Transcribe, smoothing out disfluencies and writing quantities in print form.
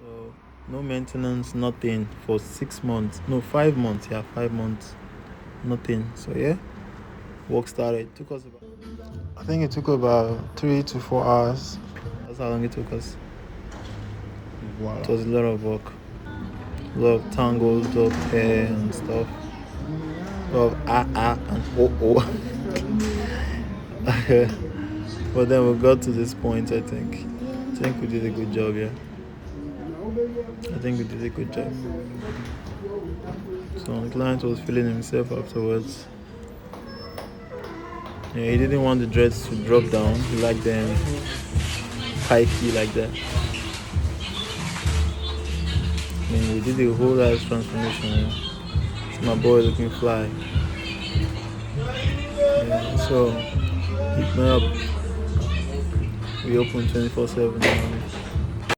So no maintenance, nothing for 6 months. No, 5 months. Yeah, 5 months. Nothing. So yeah, work started. It took us about, I think it took about 3 to 4 hours. That's how long it took us. Wow. It was a lot of work, a lot of tangled up hair and stuff, a lot of and But then we got to this point. I think we did a good job. Yeah, I think we did a good job. So the client was feeling himself afterwards. Yeah, he didn't want the dreads to drop down. He liked them spiky like that. I mean, we did a whole ass transformation. Yeah. It's my boy looking fly. Yeah, so hit me up. We open 24/7 now.